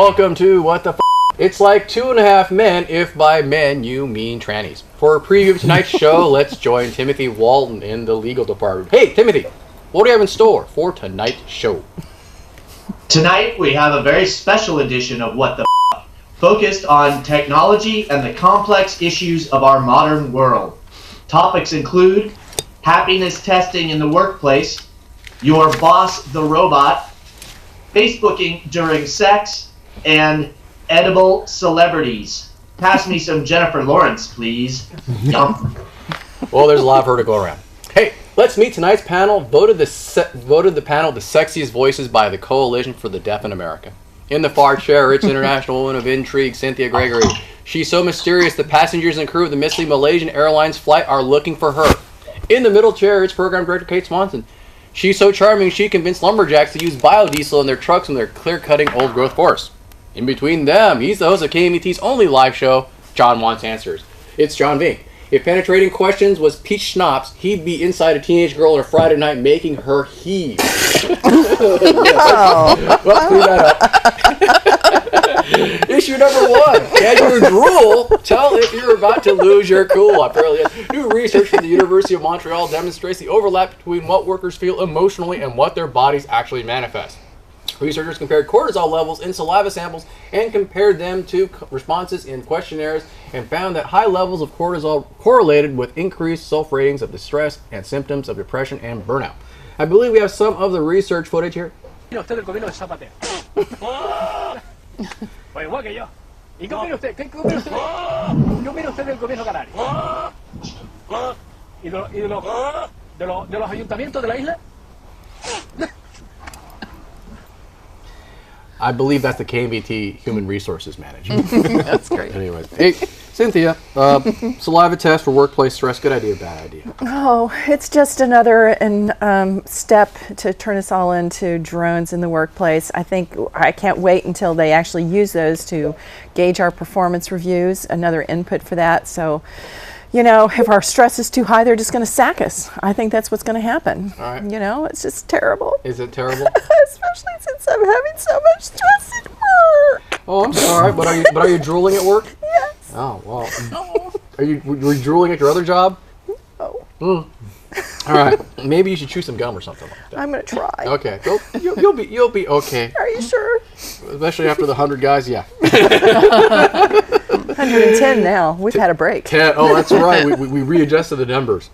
welcome to What the F***. It's like 2.5 men, if by men you mean trannies. For a preview of tonight's show, let's join Timothy Walton in the legal department. Hey, Timothy, what do you have in store for tonight's show? Tonight, we have a very special edition of What the F***, focused on technology and the complex issues of our modern world. Topics include happiness testing in the workplace, your boss the robot, Facebooking during sex, and edible celebrities. Pass me some Jennifer Lawrence, please. Yum. Well, there's a lot of her to go around. Hey, let's meet tonight's panel. Voted the panel the sexiest voices by the Coalition for the Deaf in America. In the far chair, it's international woman of intrigue, Cynthia Gregory. She's so mysterious, the passengers and crew of the missing Malaysian Airlines flight are looking for her. In the middle chair, it's program director Kate Swanson. She's so charming, she convinced lumberjacks to use biodiesel in their trucks when they're clear-cutting old-growth forests. In between them, he's the host of KMVT's only live show, John Wants Answers. It's John Vink. If penetrating questions was peach schnapps, he'd be inside a teenage girl on a Friday night making her heave. Well, clean that up. Issue number 1. Can you drool? Tell if you're about to lose your cool. Apparently, new research from the University of Montreal demonstrates the overlap between what workers feel emotionally and what their bodies actually manifest. Researchers compared cortisol levels in saliva samples and compared them to responses in questionnaires and found that high levels of cortisol correlated with increased self-ratings of distress and symptoms of depression and burnout. I believe we have some of the research footage here. I believe that's the KMVT Human Resources Manager. That's great. Anyway, hey, Cynthia, saliva test for workplace stress, good idea, bad idea? Oh, it's just another step to turn us all into drones in the workplace. I can't wait until they actually use those to gauge our performance reviews, another input for that. So, you know, if our stress is too high, they're just going to sack us. I think that's what's going to happen. All right. You know, it's just terrible. Is it terrible? Especially since I'm having so much stress at work. Oh, I'm sorry, but are you drooling at work? Yes. Oh, well. Were you drooling at your other job? Oh. All right. Maybe you should chew some gum or something like that. I'm going to try. Okay. You'll be okay. Are you sure? Especially after the 100 guys, yeah. 110 now. We've had a break. 10. Oh, that's right. We readjusted the numbers.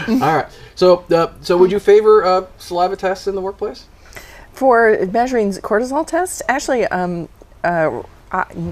All right. So would you favor saliva tests in the workplace? For measuring cortisol tests, actually,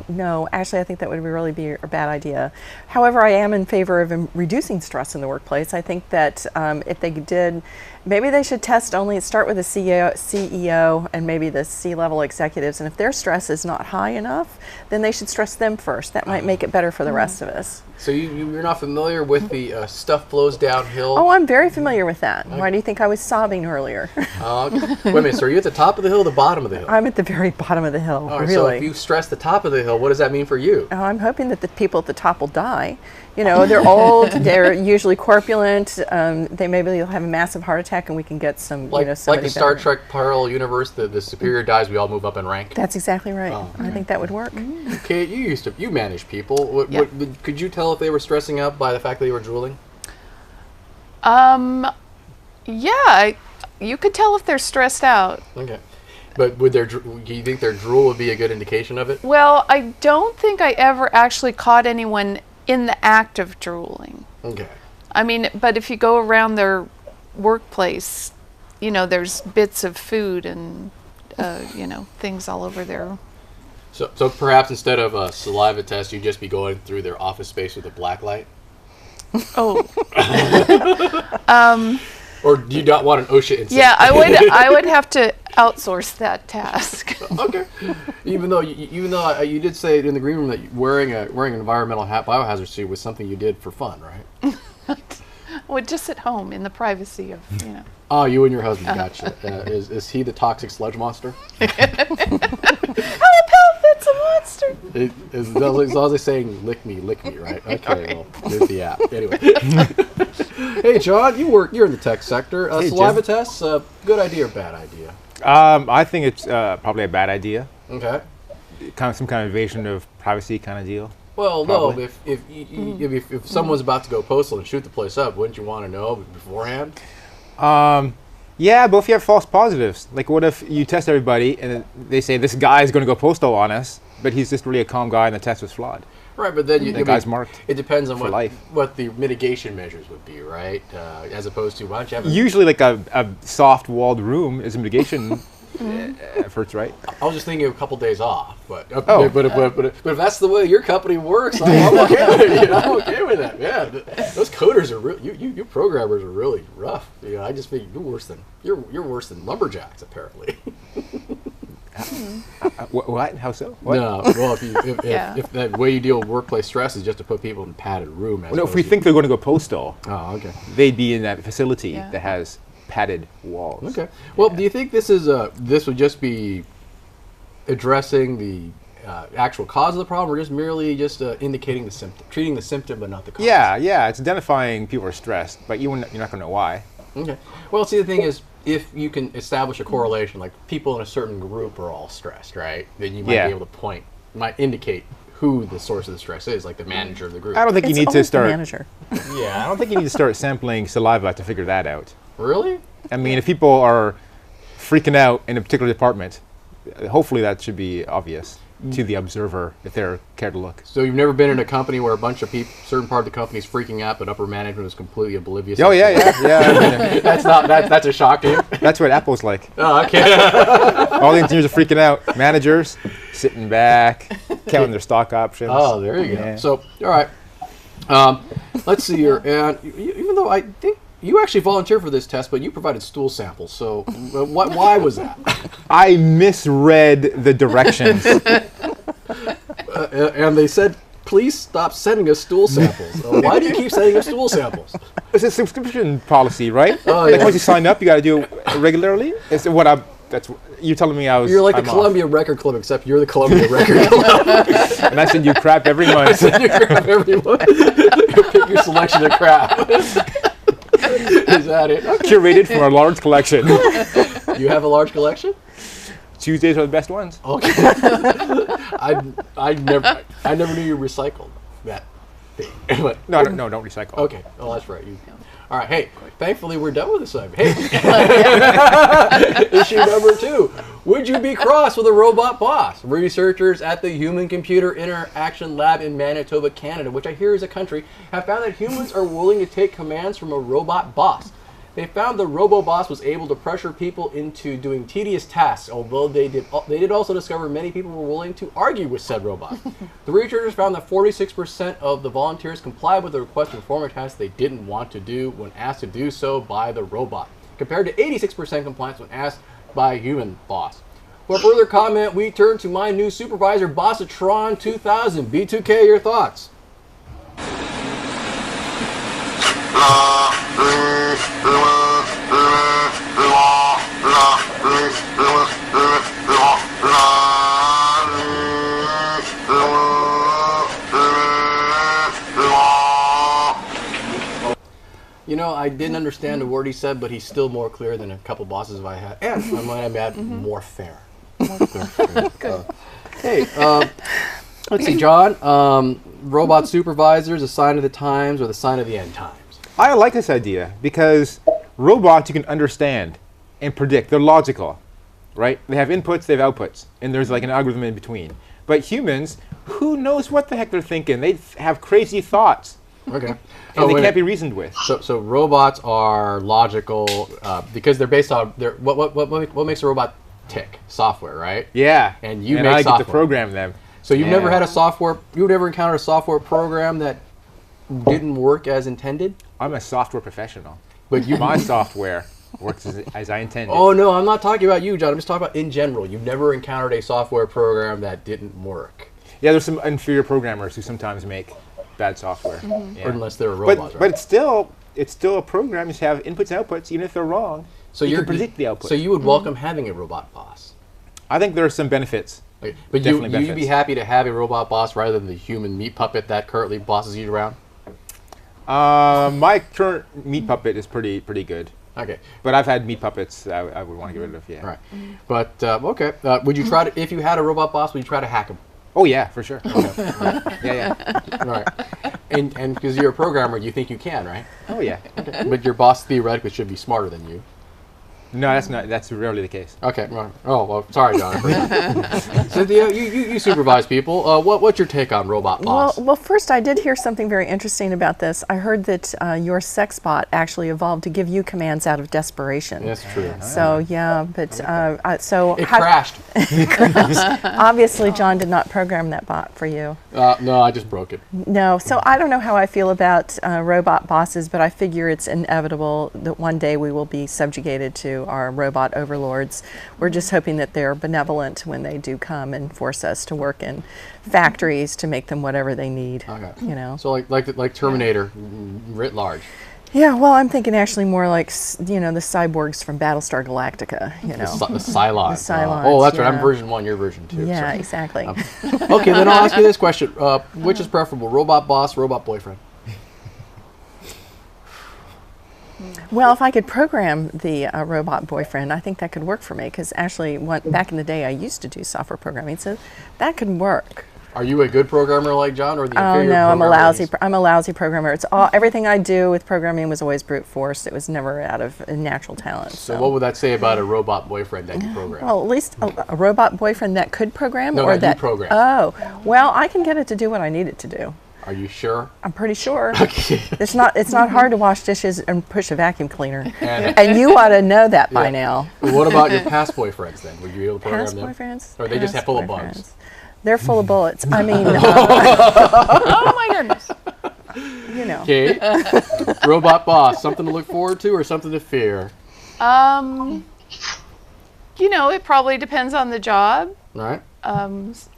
no. Actually, I think that would really be a bad idea. However, I am in favor of reducing stress in the workplace. I think that if they did, maybe they should start with the CEO and maybe the C-level executives. And if their stress is not high enough, then they should stress them first. That might make it better for the rest of us. So you're not familiar with the stuff flows downhill? Oh, I'm very familiar with that. Why do you think I was sobbing earlier? Wait a minute, so are you at the top of the hill or the bottom of the hill? I'm at the very bottom of the hill, All right, really. So if you stress the top of the hill, what does that mean for you? Oh, I'm hoping that the people at the top will die. You know, they're old, they're usually corpulent, they maybe will have a massive heart attack and we can get some, Like the Star better. Trek parallel universe, the superior dies, we all move up in rank? That's exactly right. Oh, I think that would work. Kate, you manage people. Could you tell if they were stressing out by the fact that they were drooling? Yeah, you could tell if they're stressed out. Okay. But do you think their drool would be a good indication of it? Well, I don't think I ever actually caught anyone in the act of drooling. Okay. I mean, but if you go around their workplace, you know, there's bits of food and, you know, things all over there. So perhaps instead of a saliva test, you'd just be going through their office space with a black light? Oh. Or do you not want an OSHA incident? Yeah, I would have to outsource that task. Okay. Even though you did say in the green room that wearing an environmental biohazard suit was something you did for fun, right? Well, just at home in the privacy of, you know. Oh, you and your husband, gotcha. Is he the toxic sludge monster? Help, it's a monster. As long as they're saying lick me, right? Okay, well, there's the app. Anyway. Hey, John, you're in the tech sector. Hey, Saliva Jim. tests, good idea or bad idea? I think it's probably a bad idea. Okay. Some kind of invasion of privacy kind of deal. Well, Probably. no. If someone's about to go postal and shoot the place up, wouldn't you want to know beforehand? Yeah, but if you have false positives, like what if you test everybody and they say this guy is going to go postal on us, but he's just really a calm guy and the test was flawed. Right, but then The guy's marked. It depends on for life. what the mitigation measures would be, right? As opposed to why don't you have? Usually, like a soft-walled room is a mitigation efforts, right? I was just thinking of a couple days off, but Oh. but if that's the way your company works, I'm okay with it. You know, I'm okay with that. Yeah, those coders are you programmers are really rough. You know, I just think you're worse than lumberjacks apparently. What? How so? What? No, well, Yeah. if the way you deal with workplace stress is just to put people in a padded room. No, if we think they're going to go postal, okay. they'd be in that facility Yeah. that has padded walls. Okay. Well, do you think this would just be addressing the actual cause of the problem, or just merely indicating the symptom, treating the symptom but not the cause? Yeah, it's identifying people are stressed, but you're not going to know why. Okay. Well, see, the thing is, if you can establish a correlation, like people in a certain group are all stressed, right? Then you might Yeah. be able to might indicate who the source of the stress is, like the manager of the group. I don't think It's you need to always the start. manager. Yeah, I don't think you need to start sampling saliva to figure that out. Really? I mean, if people are freaking out in a particular department, hopefully that should be obvious to the observer if they're care to look. So you've never been in a company where a bunch of people, certain part of the company is freaking out, but upper management is completely oblivious? Oh yeah. I mean, That's a shock to you? that's what Apple's like. Oh, okay. All the engineers are freaking out. Managers sitting back, counting their stock options. Oh, there you go. Yeah. So, all right. Let's see here. And even though I think you actually volunteered for this test, but you provided stool samples. So, why was that? I misread the directions. And they said, please stop sending us stool samples. Why do you keep sending us stool samples? It's a subscription policy, right? Oh, like yeah. once you sign up, you got to do it regularly. It's what I'm. That's you're telling me I was. You're like I'm the off. Columbia Record Club, except you're the Columbia Record Club. And I said you crap every month. You grab everyone. You pick your selection of crap. Is that it? Okay. Curated from our large collection. You have a large collection? Tuesdays are the best ones. Okay. I never knew you recycled that thing. But, No, don't recycle. okay. Oh, that's right. All right. Hey, thankfully we're done with this segment. Hey, issue number 2. Would you be cross with a robot boss? Researchers at the Human Computer Interaction Lab in Manitoba, Canada, which I hear is a country, have found that humans are willing to take commands from a robot boss. They found the robo-boss was able to pressure people into doing tedious tasks, although they did also discover many people were willing to argue with said robot. The researchers found that 46% of the volunteers complied with the request to perform a task they didn't want to do when asked to do so by the robot, compared to 86% compliance when asked by a human boss. For further comment, we turn to my new supervisor, Bossatron 2000. B2K, your thoughts? You know, I didn't understand a word he said, but he's still more clear than a couple bosses I had. And I might add, more fair. Hey, let's see, John. Robot supervisors, a sign of the times or the sign of the end times? I like this idea because robots you can understand and predict. They're logical, right? They have inputs, they have outputs, and there's like an algorithm in between. But humans, who knows what the heck they're thinking? They have crazy thoughts, Okay. and they can't be reasoned with. So robots are logical because they're based on what makes a robot tick? Software, right? Yeah, And you and make I get software. to program them. So you've never Yeah. had you've never encountered a software program that didn't work as intended? I'm a software professional. But you My software works as I intended. Oh no, I'm not talking about you, John. I'm just talking about in general. You've never encountered a software program that didn't work. Yeah, there's some inferior programmers who sometimes make bad software. Yeah. Or unless they're robots, But right? it's still a program. You have inputs and outputs, even if they're wrong. So you you're can predict the output. So you would welcome having a robot boss. I think there are some benefits. Okay. But Definitely you'd be benefits. happy to have a robot boss rather than the human meat puppet that currently bosses you around? My current meat puppet is pretty good. Okay. But I've had meat puppets I would want to get rid of, yeah. Right. But, okay. Would you try to, if you had a robot boss, would you try to hack him? Oh, yeah, for sure. Yeah. Right. And because you're a programmer, you think you can, right? Oh, yeah. But your boss theoretically should be smarter than you. No, that's rarely the case. Okay. Well, well, sorry, Jonathan. Cynthia, you supervise people. What's your take on robot boss? Well, first I did hear something very interesting about this. I heard that your sex bot actually evolved to give you commands out of desperation. That's true. So yeah, but so It crashed. obviously John did not program that bot for you. No, I just broke it. No, so I don't know how I feel about robot bosses, but I figure it's inevitable that one day we will be subjugated to our robot overlords. We're just hoping that they're benevolent when they do come and force us to work in factories to make them whatever they need. Okay. You know. So like Terminator, writ large. Yeah, well, I'm thinking actually more like the cyborgs from Battlestar Galactica. You know. The Cylons. The Cylons, Oh, that's right. I'm yeah. version 1. You're version 2. Yeah, Sorry. exactly. Okay, then I'll ask you this question: which is preferable, robot boss, robot boyfriend? Well, if I could program the robot boyfriend, I think that could work for me. Because actually, back in the day, I used to do software programming, so that could work. Are you a good programmer like John, or the Oh inferior no, I'm a programmer lousy. he's- I'm a lousy programmer. It's all everything I do with programming was always brute force. It was never out of natural talent. So what would that say about a robot boyfriend that you program? Well, at least a robot boyfriend that could program, No, or that you program. Oh, well, I can get it to do what I need it to do. Are you sure? I'm pretty sure. Okay. It's not hard to wash dishes and push a vacuum cleaner, And and you ought to know that by Yeah. now. what about your past boyfriends then? Would you be able to program Past them? boyfriends? Or are they just Past full of boyfriends. bugs? They're full of bullets. I mean, Oh my goodness. you know. Okay. Robot boss, something to look forward to or something to fear? It probably depends on the job. All right.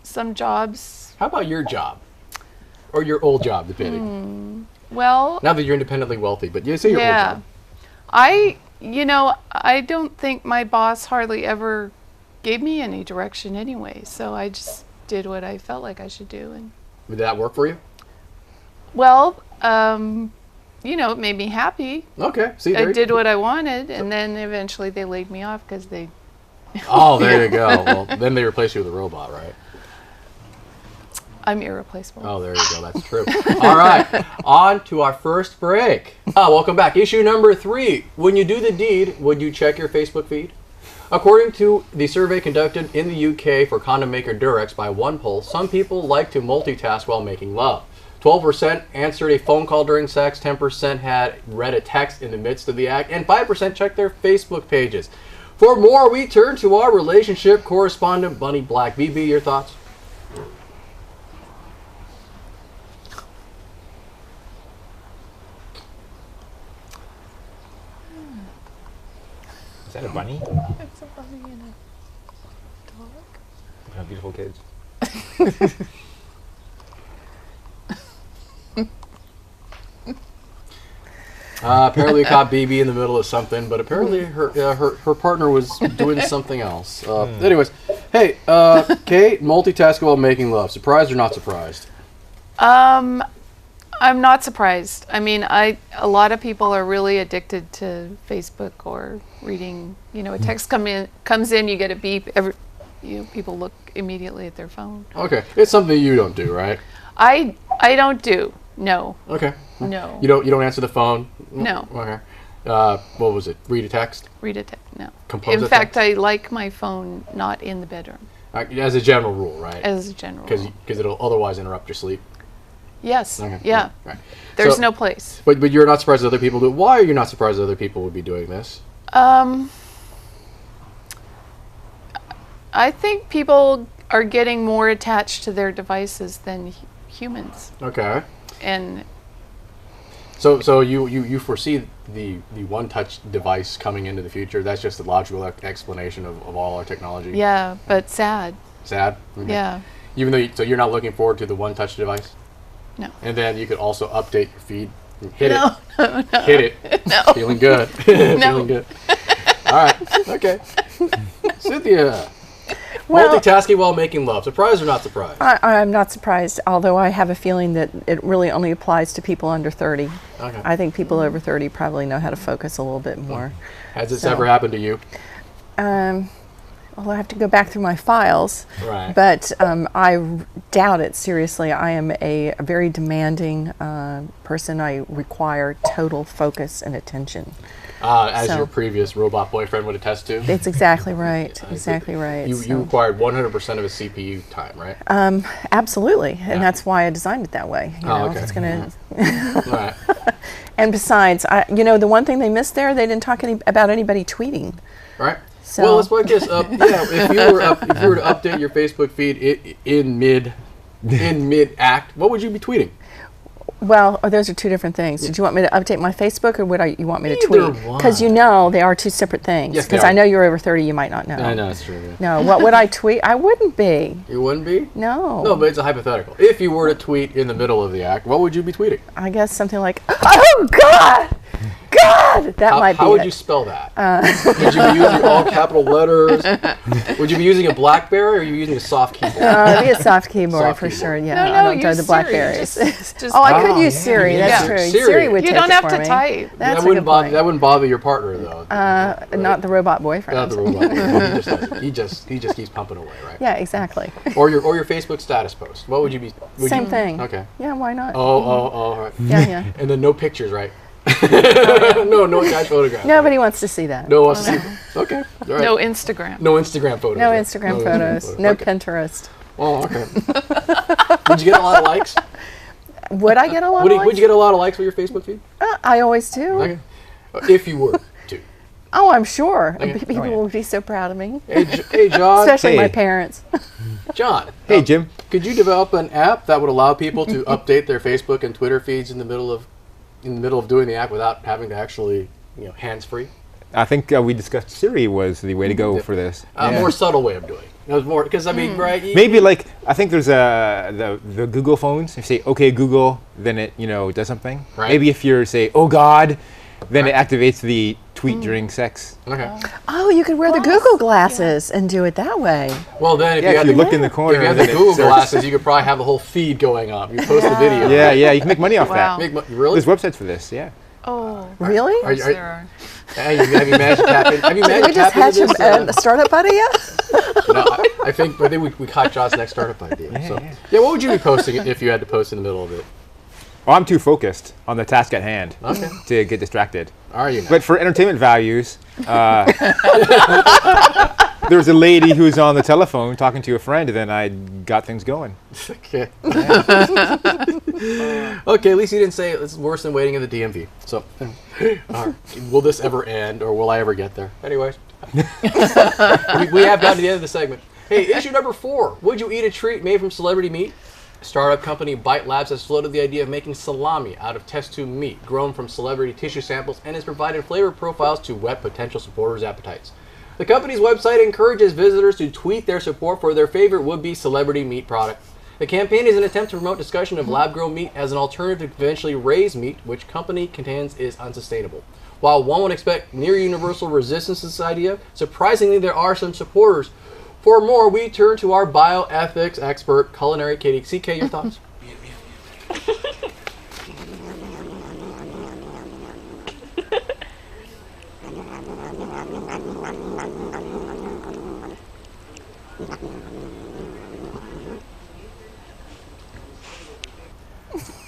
Some jobs, How about your job? Or your old job, depending. well, Now that you're independently wealthy, but you say your old yeah. job. I don't think my boss hardly ever gave me any direction anyway. So I just did what I felt like I should do. And Would that work for you? well, it made me happy. Okay. See, I there you did what I wanted, and then eventually they laid me off because they. Oh, there you go. Well, then they replace you with a robot, right? I'm irreplaceable. Oh, there you go. That's true. All right. On to our first break. Welcome back. Issue number 3. When you do the deed, would you check your Facebook feed? According to the survey conducted in the UK for condom maker Durex by OnePoll, some people like to multitask while making love. 12% answered a phone call during sex, 10% had read a text in the midst of the act, and 5% checked their Facebook pages. For more, we turn to our relationship correspondent, Bunny Black. BB, your thoughts? Is that a bunny? It's a bunny and a dog. Oh, beautiful kids. Apparently we caught BB in the middle of something, but apparently her partner was doing something else. Anyways, hey, Kate, multitask while making love. Surprised or not surprised? I'm not surprised. I mean, a lot of people are really addicted to Facebook or reading. A text comes in, you get a beep. People look immediately at their phone. Okay, it's something you don't do, right? I don't do. No. Okay. No. You don't answer the phone? No. Okay. What was it? Read a text? Read a text. No. Compose In a fact, text? I like my phone not in the bedroom, As a general rule, right? as a general rule. Because it'll otherwise interrupt your sleep. Yes. Okay. Yeah. Right. There's So- no place. But you're not surprised that other people do it. Why are you not surprised that other people would be doing this? I think people are getting more attached to their devices than humans, Okay. and So you foresee the one-touch device coming into the future? That's just the logical explanation of all our technology? yeah, but sad. Sad? Okay. Yeah. Even though so you're not looking forward to the one-touch device? No. And then you could also update your feed. Hit No. it. Hit it. No. Feeling good. Feeling good. All right. Okay. Cynthia. Well, Multitasking while making love. Surprised or not surprised? I'm not surprised, although I have a feeling that it really only applies to people under 30. Okay. I think people over 30 probably know how to focus a little bit more. Has this So- ever happened to you? Well, I have to go back through my files, Right. but doubt it, seriously. I am a very demanding person. I require total focus and attention. As So- your previous robot boyfriend would attest to. It's exactly right. Exactly right. You So- required 100% of his CPU time, right? Absolutely, Yeah. and that's why I designed it that way. You know, okay. if it's gonna. Right. And besides, the one thing they missed there, they didn't talk about anybody tweeting. Right. So- Well, let's put this up. Yeah, if you were to update your Facebook feed in mid act, what would you be tweeting? Well, those are two different things. Did you want me to update my Facebook, or you want me to Either tweet? one. Because they are two separate things. Yes, they Because are. I know you're over 30, you might not know. I know that's true. Yeah. No, what would I tweet? I wouldn't be. You wouldn't be? No. No, but it's a hypothetical. If you were to tweet in the middle of the act, what would you be tweeting? I guess something like, "Oh God, God!" That might be. How would it. you spell that? Would you be using all capital letters? Would you be using a BlackBerry or are you using a soft keyboard? It'd be a soft keyboard Soft for keyboard. sure. Yeah, No, I don't use do the Siri. Blackberries. Just- I could use yeah, Siri. yeah. That's true. Siri. Siri would You take don't it have for to me. type. That's that a wouldn't good bother. point. That wouldn't bother your partner though. Not the robot boyfriend. Not the robot. He just keeps pumping away, right? Yeah, exactly. Or your Facebook status post. What would you be? Same thing. Okay. Yeah, why not? Oh, right. Yeah. And then no pictures, right? No attached photograph. Nobody wants to see that. No one wants to see. Okay. All right. No Instagram. No Instagram photos. No right? Instagram photos. No Okay. Pinterest. Oh, okay. Would you get a lot of likes? Would I get a lot Would of you likes? get a lot of likes with your Facebook feed? I always do. Okay. If you were to. Oh, I'm sure. Okay. People Oh, yeah. would be so proud of me. Hey, John. Especially my Hey. parents. John. Hey, Jim. Could you develop an app that would allow people to update their Facebook and Twitter feeds in the middle of doing the app without having to actually, hands free? I think we discussed Siri was the way to go for this. A more subtle way of doing it. It was more because right. Maybe like I think there's the Google phones. If you say "Okay Google," then it does something. Right. Maybe if you're say "Oh God," then Right. it activates the tweet during sex. Okay. Oh, you could wear the Google glasses and do it that way. Well, then if Yeah, you if had you the, look in the if corner, you had the then it Google starts- glasses, you could probably have the whole feed going up. You post the video. Yeah, you can make money off Wow. that. Really? There's websites for this. Yeah. Oh, Really? Are you- yes, there are. Hey, have you managed to tap in? Have you Did managed we to just tap hatch into this? a startup idea? No, I think we caught John's next startup idea. Yeah, what would you be posting if you had to post in the middle of it? Well, I'm too focused on the task at hand Okay. to get distracted. Are you? Now? But for entertainment values, there was a lady who was on the telephone talking to a friend, and then I got things going. Okay. Okay, at least you didn't say it's worse than waiting in the DMV. So, all right. Will this ever end, or will I ever get there? Anyways, we have gotten to the end of the segment. Hey, issue number 4. Would you eat a treat made from celebrity meat? Startup company Byte Labs has floated the idea of making salami out of test tube meat grown from celebrity tissue samples and has provided flavor profiles to whet potential supporters' appetites. The company's website encourages visitors to tweet their support for their favorite would-be celebrity meat product. The campaign is an attempt to promote discussion of lab-grown meat as an alternative to conventionally raised meat, which company contends is unsustainable. While one would expect near-universal resistance to this idea, surprisingly there are some supporters. For more, we turn to our bioethics expert, culinary Katie. CK, your thoughts?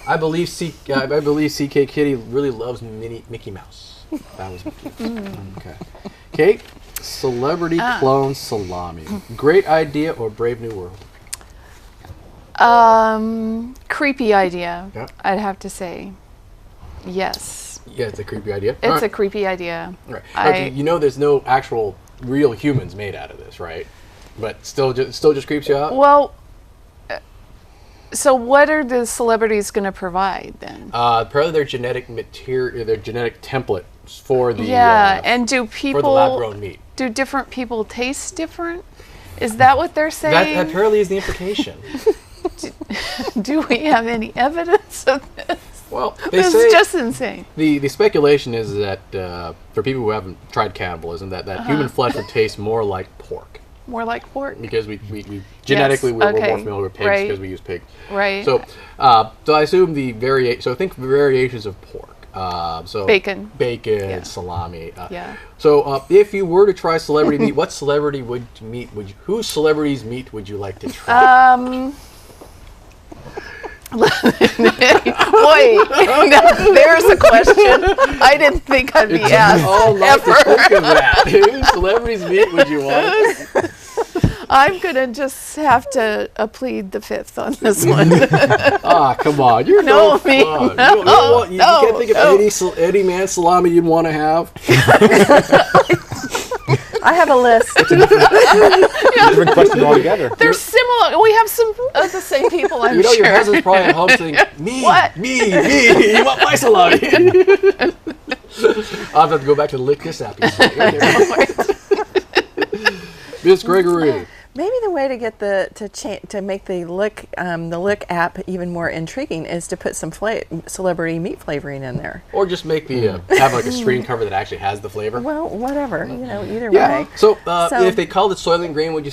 I believe CK Kitty really loves Mickey Mouse. That was Mickey. Okay. Kate, celebrity clone salami. Great idea or Brave New World? Creepy idea, Yeah. I'd have to say. Yes. Yeah, it's a creepy idea. It's a creepy idea. Right. I- Okay, there's no actual real humans made out of this, right? But still just creeps you out? Well, so what are the celebrities going to provide then? Probably their genetic material, their genetic template for the and do for the lab-grown people, meat. do different people taste different? Is that what they're That saying? apparently is the implication. Do we have any evidence of this? Well, they This say is just insane. the speculation is that for people who haven't tried cannibalism, that human flesh would taste more like pork. More like pork. because we genetically we're more okay, familiar with pigs right. because we use pigs. Right. So I assume so think variations of pork. So Bacon. bacon, salami. Yeah. So if you were to try celebrity meat, whose celebrity's meat would you like to try? Boy, now there's a question I didn't think I'd be asked. Oh, like to ever. think of that. Whose celebrity's meat would you want? I'm gonna just have to plead the fifth on this one. Come on, you're No, no fun. me- You can't think of any man salami you'd want to have. I have a list. Different question altogether. They're similar. We have some of the same people, I'm You know sure. your husband's probably at home saying, "Me, What? me, you want my salami?" I'll have to go back to the lick this app. Miss Gregory. Maybe the way to get to make the Lick app even more intriguing is to put some celebrity meat flavoring in there. Or just make the have like a screen cover that actually has the flavor. Well, whatever, either Yeah. way. So, So- if they called it Soylent Green, would you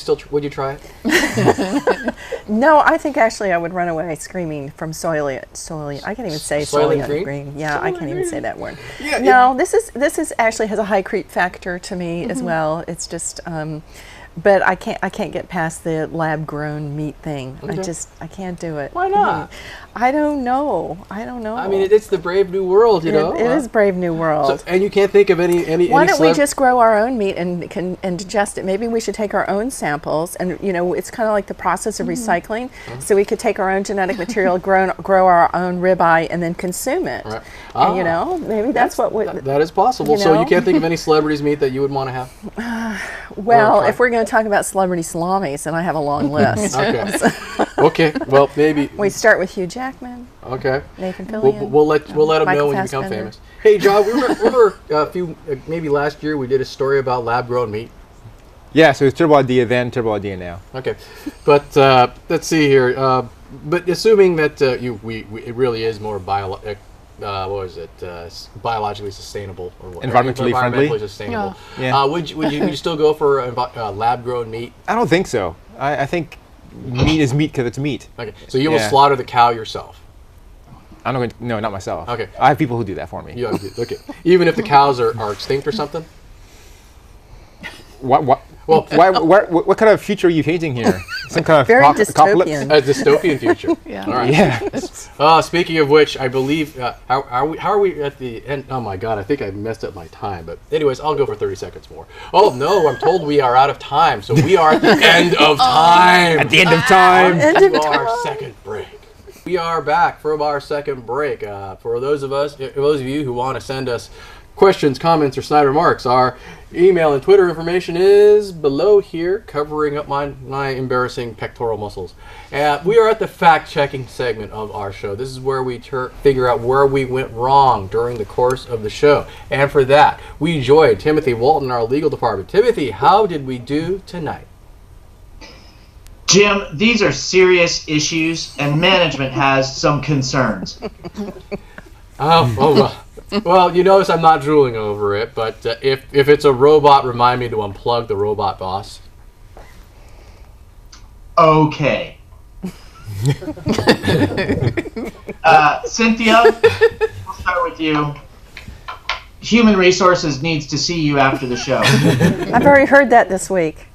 try it? No, I think actually I would run away screaming from Soylent. I can't even say Soylent Soylent Green? Green. Yeah, I can't even say that word. Yeah, No, this is actually has a high creep factor to me as well. It's just. But I can't get past the lab grown meat thing. Okay. I can't do it. Why not? I don't know. I mean, it's the brave new world, you know. It is Brave New World. So, and you can't think of any. Why don't we just grow our own meat and digest it? Maybe we should take our own samples, and it's kind of like the process of recycling. So we could take our own genetic material, grow our own ribeye, and then consume it. Right. And, maybe that's what would. That is possible. you So you know? can't think of any celebrities' meat that you would want to have. Well, Okay. if we're going to talk about celebrity salamis, then I have a long list. Okay. Okay. Well, maybe. We start with Hugh Jackman, Okay. Nathan Fillion. We'll let them know Michael when you become Fassbender. famous. Hey, John, remember maybe last year we did a story about lab-grown meat. Yeah, so it's turbo idea then, turbo idea now. Okay, but let's see here. But assuming that it really is more biologically sustainable or what? Environmentally friendly? Environmentally sustainable. Yeah. Would you still go for lab-grown meat? I don't think so. I think meat is meat because it's meat. Okay, so you will Yeah. slaughter the cow yourself. I'm not going to, no, not myself. Okay. I have people who do that for me. Okay, even if the cows are extinct or something. What? Well, what kind of future are you painting here? Some kind of Very apocalypse? dystopian. a dystopian future. Yeah. All right. Yeah. Speaking of which, I believe how are we at the end? Oh my God, I think I messed up my time. But anyways, I'll go for 30 seconds more. Oh no, I'm told we are out of time. So we are at the end of time. At the end of time. End of Our second break. We are back from our second break. For those of you who want to send us questions, comments, or snide remarks, our email and Twitter information is below here, covering up my embarrassing pectoral muscles. We are at the fact-checking segment of our show. This is where we figure out where we went wrong during the course of the show. And for that, we joined Timothy Walton, our legal department. Timothy, how did we do tonight? Jim, these are serious issues, and management has some concerns. Well, you notice I'm not drooling over it, but if it's a robot, remind me to unplug the robot boss. Okay. Cynthia, I'll start with you. Human Resources needs to see you after the show. I've already heard that this week.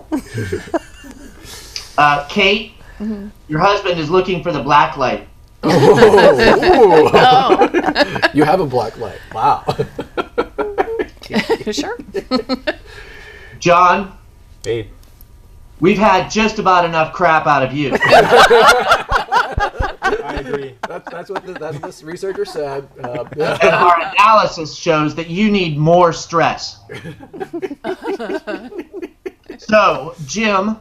Kate, your husband is looking for the black light. You have a black light. Wow. Sure. John, Hey. we've had just about enough crap out of you. I agree. That's what this researcher said. And our analysis shows that you need more stress. So, Jim,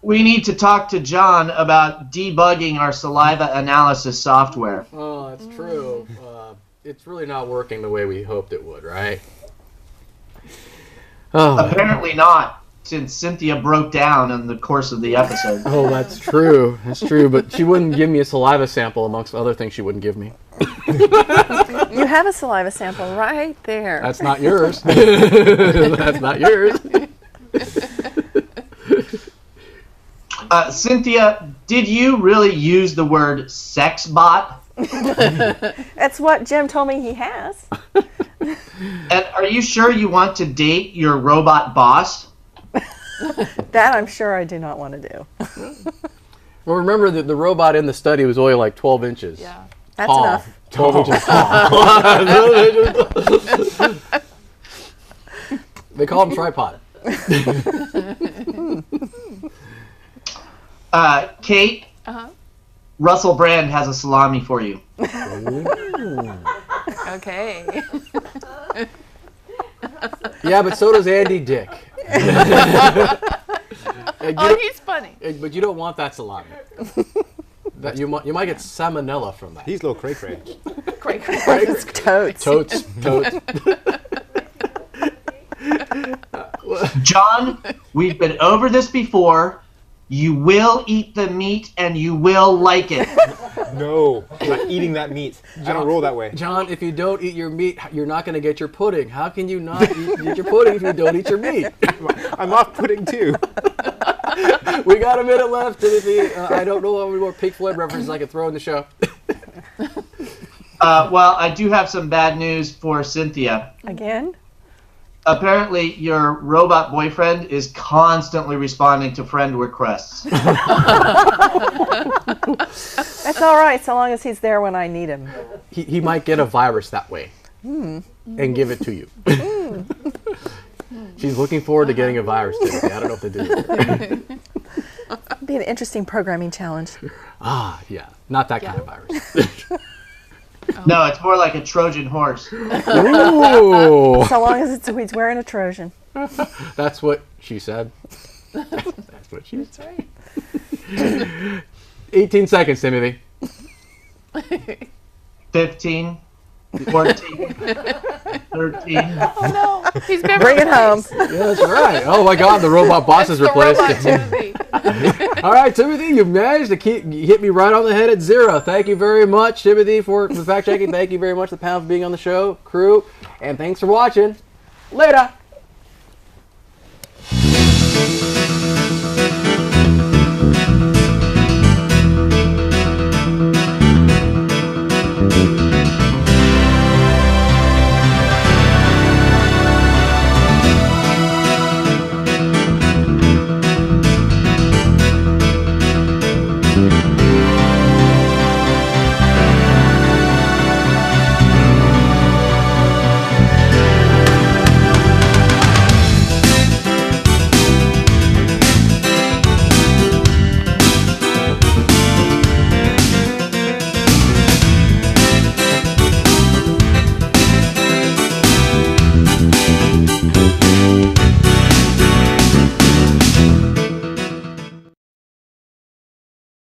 we need to talk to John about debugging our saliva analysis software. Oh, that's true. It's really not working the way we hoped it would, right? Oh, Apparently not, since Cynthia broke down in the course of the episode. oh, that's true. That's true. But she wouldn't give me a saliva sample, amongst other things she wouldn't give me. You have a saliva sample right there. That's not yours. That's not yours. Cynthia, did you really use the word sex bot? That's what Jim told me he has. And are you sure you want to date your robot boss? That I'm sure I do not want to do. Well, remember that the robot in the study was only like 12 inches. Yeah. That's tall. enough. 12 inches tall. They call him tripod. Kate, Uh-huh. Russell Brand has a salami for you. Okay. Yeah, but so does Andy Dick. Oh, he's funny. But you don't want that salami. That you might get salmonella from that. He's a little cray-cray. Great. It's totes. Totes. John, we've been over this before. You will eat the meat and you will like it. No, I'm not eating that meat. I don't roll that way. John, if you don't eat your meat, you're not going to get your pudding. How can you not eat your pudding if you don't eat your meat? I'm off pudding too. We got a minute left, Timothy. I don't know how many more Pink Floyd references I can throw in the show. Well, I do have some bad news for Cynthia. Again? Apparently, your robot boyfriend is constantly responding to friend requests. That's all right, so long as he's there when I need him. He might get a virus that way and give it to you. She's looking forward to getting a virus, Timothy. I don't know if they do. It'd be an interesting programming challenge. Ah, yeah. Not that kind of virus. No, it's more like a Trojan horse. Ooh. So long as he's wearing a Trojan. That's what she said. That's what she said. That's right. 18 seconds, Timothy. 15, 14, 13. Oh no, he's been Bring it home. Yeah, that's right. Oh my God, the robot boss is The replaced. robot Timothy. All right, Timothy, you managed to hit me right on the head at 0. Thank you very much, Timothy, for the fact checking. Thank you very much, the panel, for being on the show, crew, and thanks for watching. Later.